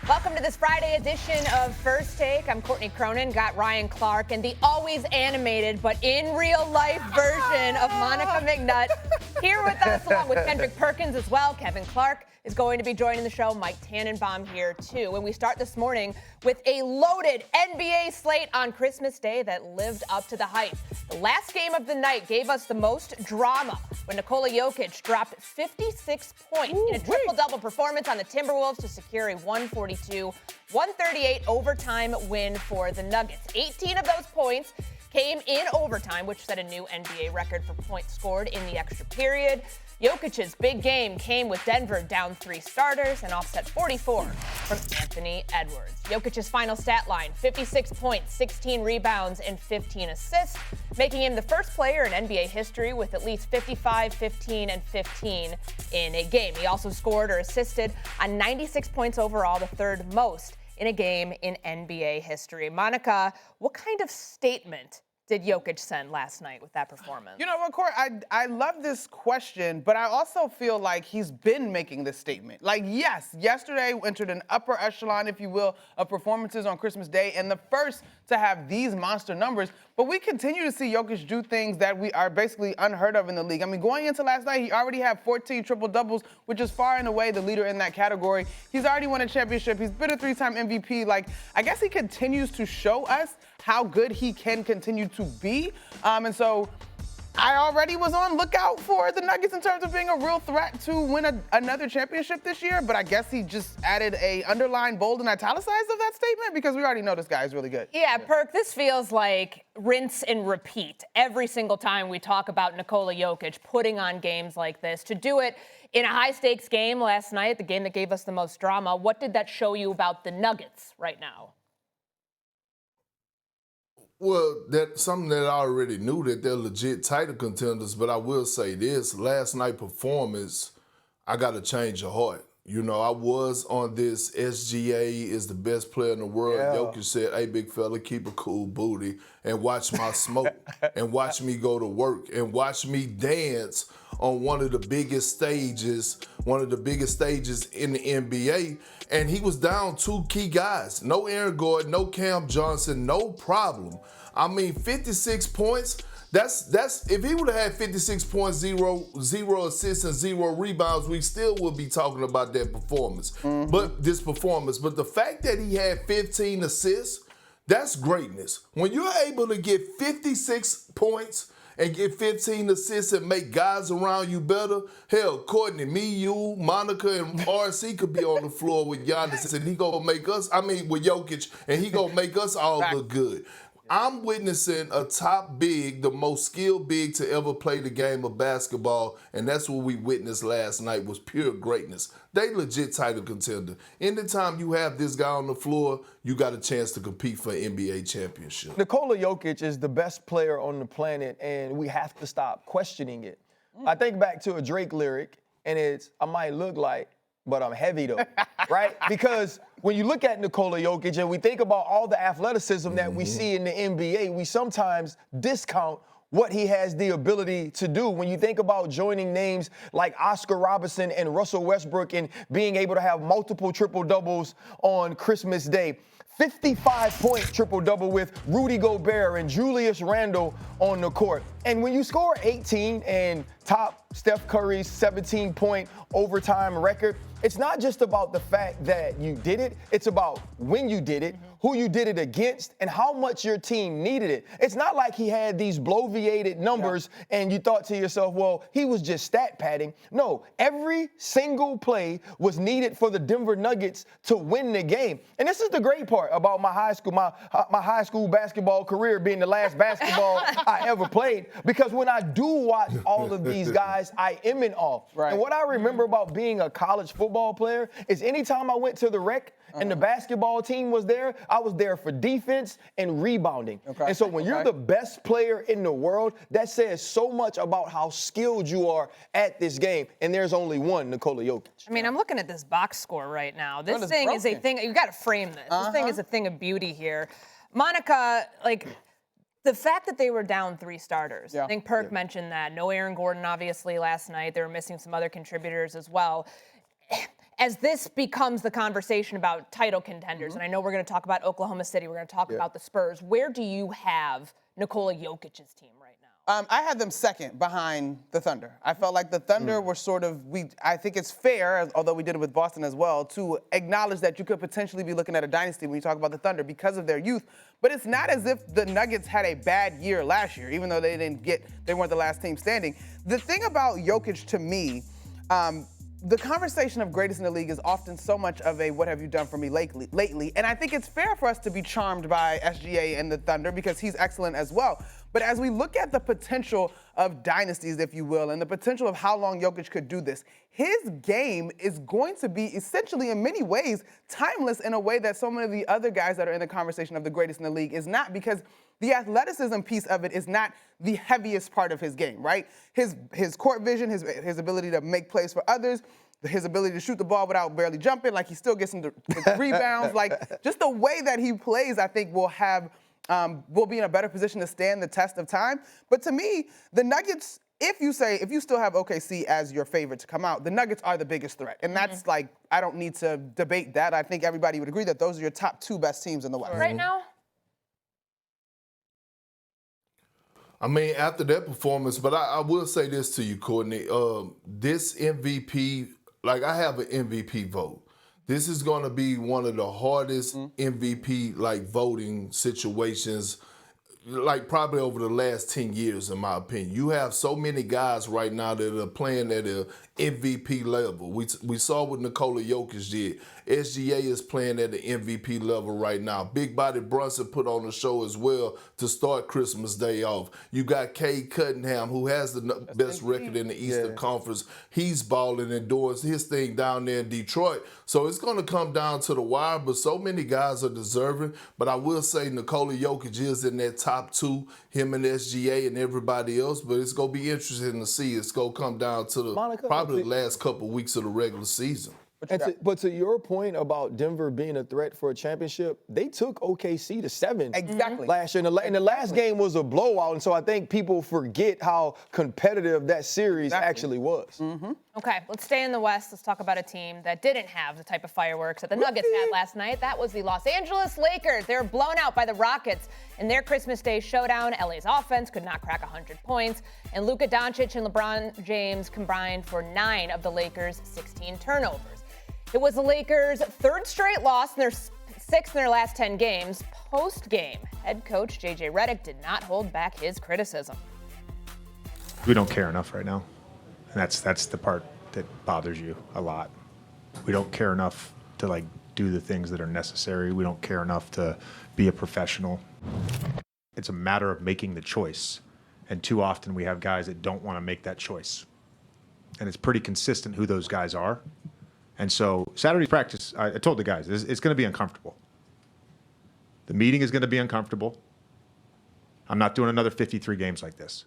Welcome to this Friday edition of First Take. I'm Courtney Cronin, got Ryan Clark, and the always animated but in real life version of Monica McNutt here with us, along with Kendrick Perkins as well. Kevin Clark is going to be joining the show. Mike Tannenbaum here too. And we start this morning with a loaded NBA slate on Christmas Day that lived up to the hype. The last game of the night gave us the most drama when Nikola Jokic dropped 56 points in a triple-double performance on the Timberwolves to secure a 142-138 overtime win for the Nuggets. 18 of those points came in overtime, which set a new NBA record for points scored in the extra period. Jokic's big game came with Denver down 3 starters and offset 44 from Anthony Edwards. Jokic's final stat line, 56 points, 16 rebounds, and 15 assists, making him the first player in NBA history with at least 55, 15, and 15 in a game. He also scored or assisted on 96 points overall, the third most in a game in NBA history. Monica, what kind of statement did Jokic send last night with that performance? You know what, Court? I love this question, but I also feel like he's been making this statement. Like, yes, yesterday entered an upper echelon, if you will, of performances on Christmas Day, and the first to have these monster numbers. But we continue to see Jokic do things that we are basically unheard of in the league. I mean, going into last night, he already had 14 triple-doubles, which is far and away the leader in that category. He's already won a championship. He's been a 3-time MVP. Like, I guess he continues to show us how good he can continue to be. And so I already was on lookout for the Nuggets in terms of being a real threat to win another championship this year, but I guess he just added a underlined, bold, and italicized of that statement because we already know this guy is really good. Yeah, Perk, this feels like rinse and repeat every single time we talk about Nikola Jokic putting on games like this. To do it in a high-stakes game last night, the game that gave us the most drama, what did that show you about the Nuggets right now? Well, that's something that I already knew, that they're legit title contenders, but I will say this, last night performance, I got to change of heart. You know, I was on this SGA is the best player in the world. Yeah. Jokic said, hey, big fella, keep a cool booty and watch my smoke and watch me go to work and watch me dance on one of the biggest stages in the NBA. And he was down 2 key guys. No Aaron Gordon, no Cam Johnson, no problem. I mean, 56 points, that's if he would have had 56 points, zero assists, and 0 rebounds, we still would be talking about that performance. But the fact that he had 15 assists, that's greatness. When you're able to get 56 points and get 15 assists and make guys around you better, hell, Courtney, me, you, Monica, and RC could be on the floor with Giannis, and he gonna make us, with Jokic, and he gonna make us all look good. I'm witnessing a top big, the most skilled big to ever play the game of basketball, and that's what we witnessed last night was pure greatness. They legit title contender. Anytime you have this guy on the floor, you got a chance to compete for an NBA championship. Nikola Jokic is the best player on the planet, and we have to stop questioning it. I think back to a Drake lyric, and it's, I might look like, but I'm heavy though, right? Because when you look at Nikola Jokic and we think about all the athleticism that we see in the NBA, we sometimes discount what he has the ability to do. When you think about joining names like Oscar Robertson and Russell Westbrook and being able to have multiple triple-doubles on Christmas Day, 55-point triple-double with Rudy Gobert and Julius Randle on the court. And when you score 18 and top Steph Curry's 17-point overtime record, it's not just about the fact that you did it, it's about when you did it, who you did it against, and how much your team needed it. It's not like he had these bloviated numbers and you thought to yourself, well, he was just stat padding. No, every single play was needed for the Denver Nuggets to win the game. And this is the great part about my high school basketball career being the last basketball I ever played, because when I do watch all of these guys, I am in awe. Right. And what I remember about being a college football player is anytime I went to the rec and the basketball team was there, I was there for defense and rebounding. Okay. And so when you're the best player in the world, that says so much about how skilled you are at this game. And there's only one, Nikola Jokic. I mean, I'm looking at this box score right now. This it's thing is a broken. thing. You got to frame this. This thing is a thing of beauty here. Monica, like, the fact that they were down 3 starters, I think Perk mentioned that. No Aaron Gordon, obviously, last night. They were missing some other contributors as well. as this becomes the conversation about title contenders, and I know we're going to talk about Oklahoma City, we're going to talk about the Spurs, where do you have Nikola Jokic's team right now? I had them second behind the Thunder. I felt like the Thunder were sort of, I think it's fair, although we did it with Boston as well, to acknowledge that you could potentially be looking at a dynasty when you talk about the Thunder because of their youth. But it's not as if the Nuggets had a bad year last year, even though they weren't the last team standing. The thing about Jokic to me, the conversation of greatest in the league is often so much of a what have you done for me lately. And I think it's fair for us to be charmed by SGA and the Thunder because he's excellent as well. But as we look at the potential of dynasties, if you will, and the potential of how long Jokic could do this, his game is going to be essentially in many ways timeless in a way that so many of the other guys that are in the conversation of the greatest in the league is not, because the athleticism piece of it is not the heaviest part of his game, right? His court vision, his ability to make plays for others, his ability to shoot the ball without barely jumping, like he still gets into rebounds, like just the way that he plays, I think will be in a better position to stand the test of time. But to me, the Nuggets, if you still have OKC as your favorite to come out, the Nuggets are the biggest threat. And that's like, I don't need to debate that. I think everybody would agree that those are your top two best teams in the West. Right now? I mean, after that performance, but I will say this to you, Courtney. This MVP, like I have an MVP vote. This is going to be one of the hardest MVP voting situations, probably over the last 10 years, in my opinion. You have so many guys right now that are playing at a MVP level. We saw what Nikola Jokic did. SGA is playing at the MVP level right now. Big Body Brunson put on the show as well to start Christmas Day off. You got Cade Cunningham, who has the best record in the Eastern Conference. He's balling and doing his thing down there in Detroit. So it's going to come down to the wire, but so many guys are deserving. But I will say Nikola Jokic is in that top two, him and SGA and everybody else. But it's going to be interesting to see. It's going to come down to probably the last couple of weeks of the regular season. But to your point about Denver being a threat for a championship, they took OKC to 7 last year. And the last game was a blowout, and so I think people forget how competitive that series actually was. Okay, let's stay in the West. Let's talk about a team that didn't have the type of fireworks that the Nuggets had last night. That was the Los Angeles Lakers. They were blown out by the Rockets in their Christmas Day showdown. LA's offense could not crack 100 points, and Luka Doncic and LeBron James combined for 9 of the Lakers' 16 turnovers. It was the Lakers' third straight loss and their 6th in their last 10 games. Post-game, head coach JJ Redick did not hold back his criticism. We don't care enough right now, and that's the part that bothers you a lot. We don't care enough to do the things that are necessary. We don't care enough to be a professional. It's a matter of making the choice, and too often we have guys that don't want to make that choice, and it's pretty consistent who those guys are. And so Saturday practice, I told the guys, it's going to be uncomfortable. The meeting is going to be uncomfortable. I'm not doing another 53 games like this.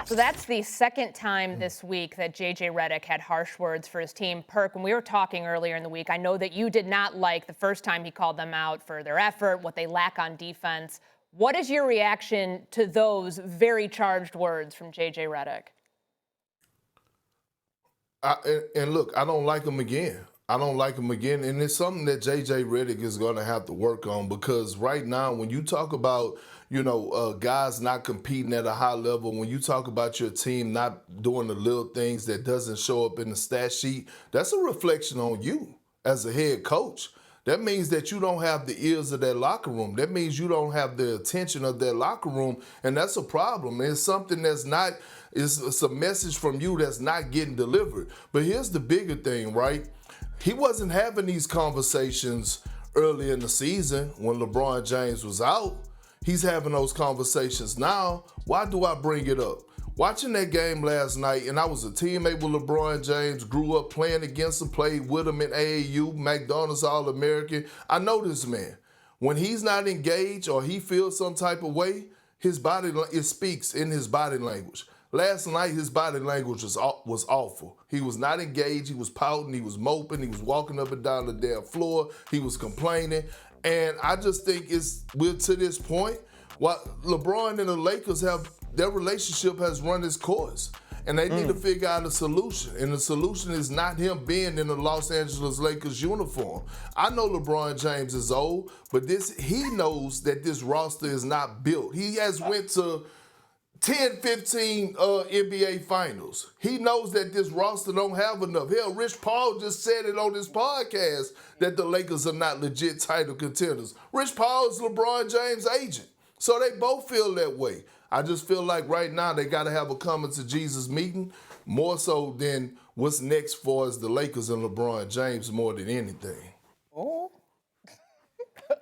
So that's the second time this week that JJ Redick had harsh words for his team. Perk, when we were talking earlier in the week, I know that you did not like the first time he called them out for their effort, what they lack on defense. What is your reaction to those very charged words from JJ Redick? And look, I don't like him again. And it's something that JJ Redick is going to have to work on, because right now, when you talk about, guys not competing at a high level, when you talk about your team not doing the little things that doesn't show up in the stat sheet, that's a reflection on you as a head coach. That means that you don't have the ears of that locker room. That means you don't have the attention of that locker room, and that's a problem. It's something that's not, it's a message from you that's not getting delivered. But here's the bigger thing, right? He wasn't having these conversations early in the season when LeBron James was out. He's having those conversations now. Why do I bring it up? Watching that game last night, and I was a teammate with LeBron James, grew up playing against him, played with him in AAU, McDonald's All-American. I know this man. When he's not engaged or he feels some type of way, it speaks in his body language. Last night, his body language was awful. He was not engaged. He was pouting. He was moping. He was walking up and down the damn floor. He was complaining. And I just think we're to this point. What LeBron and the Lakers their relationship has run its course. and they need to figure out a solution. And the solution is not him being in the Los Angeles Lakers uniform. I know LeBron James is old, but he knows that this roster is not built. He has went to 10, 15 NBA finals. He knows that this roster don't have enough. Hell, Rich Paul just said it on his podcast that the Lakers are not legit title contenders. Rich Paul is LeBron James' agent. So they both feel that way. I just feel like right now they got to have a coming to Jesus meeting, more so than what's next for us, the Lakers and LeBron James, more than anything. Oh.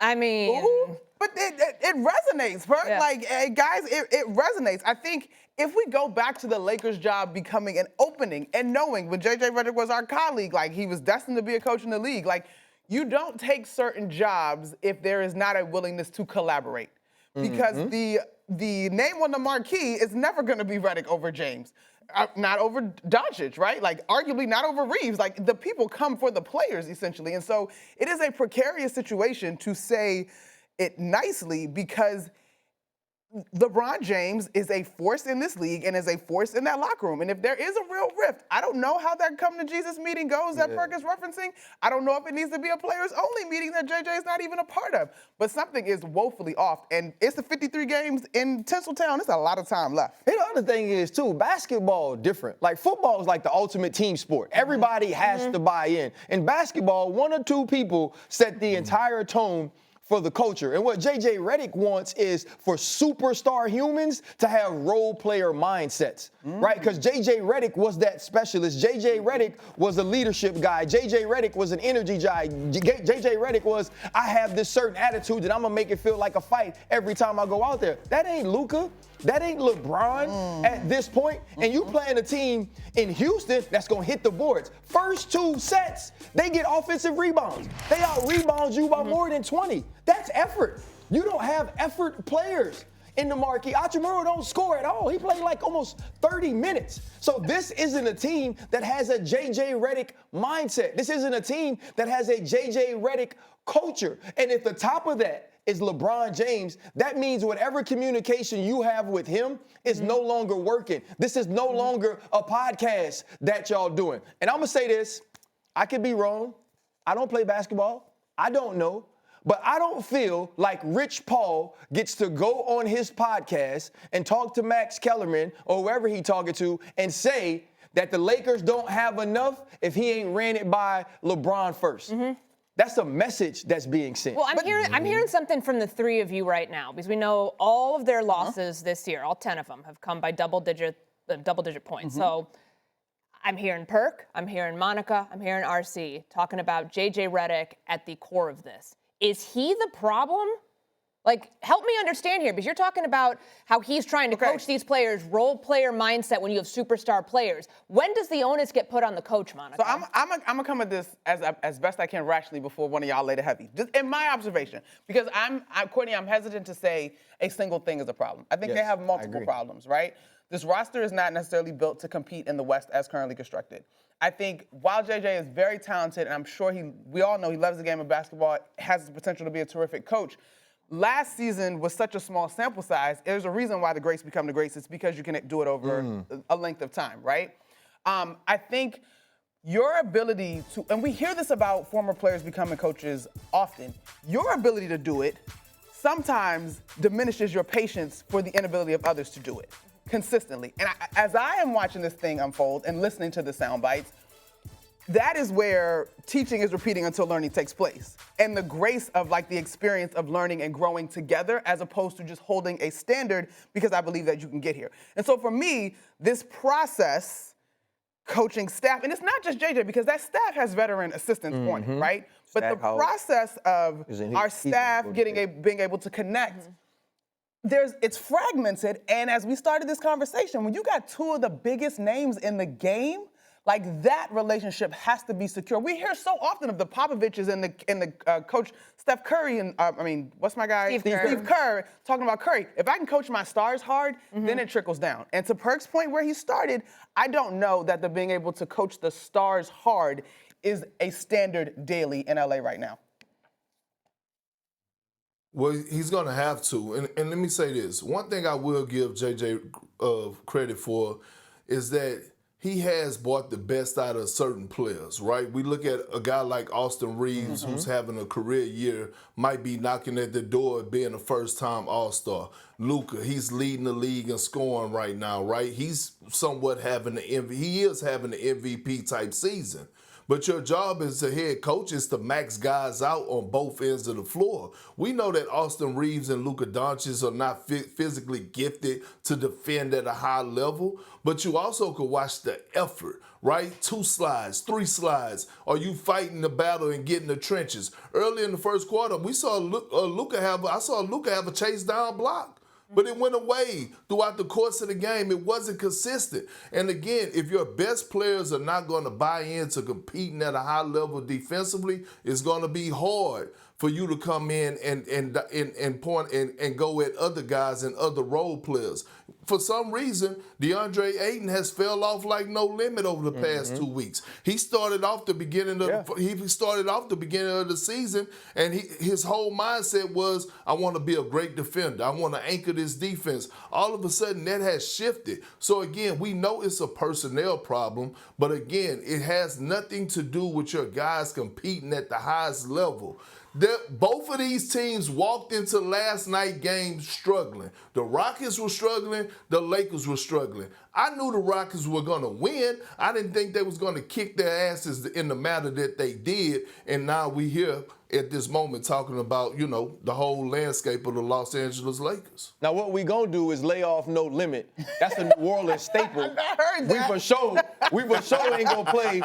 I mean. Ooh. But it resonates, Perk. Yeah. Like, guys, it resonates. I think if we go back to the Lakers' job becoming an opening and knowing when JJ Redick was our colleague, like he was destined to be a coach in the league, like you don't take certain jobs if there is not a willingness to collaborate. Because the name on the marquee is never going to be Redick over James. Not over Doncic, right? Like, arguably not over Reeves. Like, the people come for the players, essentially. And so it is a precarious situation to say it nicely because LeBron James is a force in this league and is a force in that locker room. And if there is a real rift, I don't know how that come to Jesus meeting goes that Perk is referencing. I don't know if it needs to be a players-only meeting that JJ is not even a part of. But something is woefully off. And it's the 53 games in Tinseltown. There's a lot of time left. And the other thing is, too, basketball different. Like, football is like the ultimate team sport. Everybody has to buy in. In basketball, one or two people set the entire tone for the culture. And what JJ Redick wants is for superstar humans to have role player mindsets, right? Because JJ Redick was that specialist. JJ Redick was a leadership guy. JJ Redick was an energy guy. JJ Redick was, I have this certain attitude that I'm gonna make it feel like a fight every time I go out there. That ain't Luka. That ain't LeBron at this point. And you playing a team in Houston that's going to hit the boards. First two sets, they get offensive rebounds. They out-rebound you by more than 20. That's effort. You don't have effort players in the marquee. Hachimura don't score at all. He played like almost 30 minutes. So this isn't a team that has a JJ Redick mindset. This isn't a team that has a JJ Redick culture. And at the top of that is LeBron James, that means whatever communication you have with him is no longer working. This is no longer a podcast that y'all doing. And I'm gonna say this, I could be wrong. I don't play basketball. I don't know. But I don't feel like Rich Paul gets to go on his podcast and talk to Max Kellerman or whoever he talking to and say that the Lakers don't have enough if he ain't ran it by LeBron first. That's a message that's being sent. Well, I'm hearing something from the three of you right now because we know all of their losses this year, all 10 of them, have come by double-digit points. So I'm hearing Perk, I'm hearing Monica, I'm hearing RC talking about JJ Redick at the core of this. Is he the problem? Like, help me understand here, because you're talking about how he's trying to coach these players, role player mindset when you have superstar players. When does the onus get put on the coach, Monica? So I'm gonna come at this as best I can rationally before one of y'all lay the heavy. Just in my observation, because Courtney, I'm hesitant to say a single thing is a problem. I think they have multiple problems, right? This roster is not necessarily built to compete in the West as currently constructed. I think while JJ is very talented, and I'm sure we all know he loves the game of basketball, has the potential to be a terrific coach. Last season was such a small sample size. There's a reason why the greats become the greats. It's because you can do it over a length of time, right? I think your ability to, and we hear this about former players becoming coaches often, your ability to do it sometimes diminishes your patience for the inability of others to do it consistently. And as I am watching this thing unfold and listening to the sound bites, that is where teaching is repeating until learning takes place. And the grace of like the experience of learning and growing together as opposed to just holding a standard because I believe that you can get here. And so for me, this process, coaching staff, and it's not just JJ because that staff has veteran assistants on it, right? But the process of our staff being able to connect, it's fragmented. And as we started this conversation, when you got two of the biggest names in the game, like that relationship has to be secure. We hear so often of the Popoviches and the coach Steph Curry and what's my guy? Steve Kerr talking about Curry. If I can coach my stars hard, then it trickles down. And to Perk's point where he started, I don't know that the being able to coach the stars hard is a standard daily in LA right now. Well, he's going to have to. And let me say this. One thing I will give JJ credit for is that he has brought the best out of certain players, right? We look at a guy like Austin Reeves, who's having a career year, might be knocking at the door of being a first-time All-Star. Luka, he's leading the league in scoring right now, right? He's somewhat having he is having the MVP type season. But your job as a head coach is to max guys out on both ends of the floor. We know that Austin Reeves and Luka Doncic are not physically gifted to defend at a high level, but you also could watch the effort, right? 2 slides, 3 slides. Are you fighting the battle and getting the trenches? Early in the first quarter, we saw Luka have a chase down block. But it went away throughout the course of the game. It wasn't consistent. And again, if your best players are not going to buy into competing at a high level defensively, it's going to be hard for you to come in and point and go at other guys and other role players. For some reason, DeAndre Ayton has fell off like no limit over the past 2 weeks. He started off the beginning of the season, and his whole mindset was, I want to be a great defender. I want to anchor this defense. All of a sudden, that has shifted. So again, we know it's a personnel problem, but again, it has nothing to do with your guys competing at the highest level. Both of these teams walked into last night's game struggling. The Rockets were struggling. The Lakers were struggling. I knew the Rockets were going to win. I didn't think they was going to kick their asses in the manner that they did. And now we here at this moment talking about, the whole landscape of the Los Angeles Lakers. Now, what we gonna do is lay off No Limit. That's a New Orleans staple. I heard that. We for sure ain't gonna play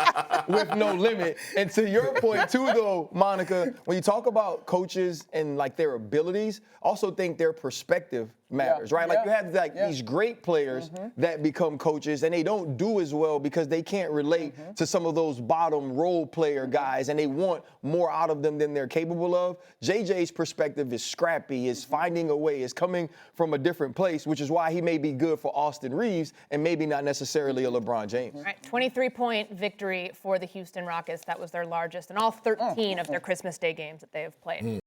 with No Limit. And to your point too, though, Monica, when you talk about coaches and like their abilities, also think their perspective matters, right? Like you have these great players that become coaches and they don't do as well because they can't relate to some of those bottom role player guys and they want more out of them than they're capable of. JJ's perspective is scrappy, is finding a way, is coming from a different place, which is why he may be good for Austin Reeves and maybe not necessarily a LeBron James. All right, 23-point victory for the Houston Rockets. That was their largest in all 13 of their Christmas Day games that they have played.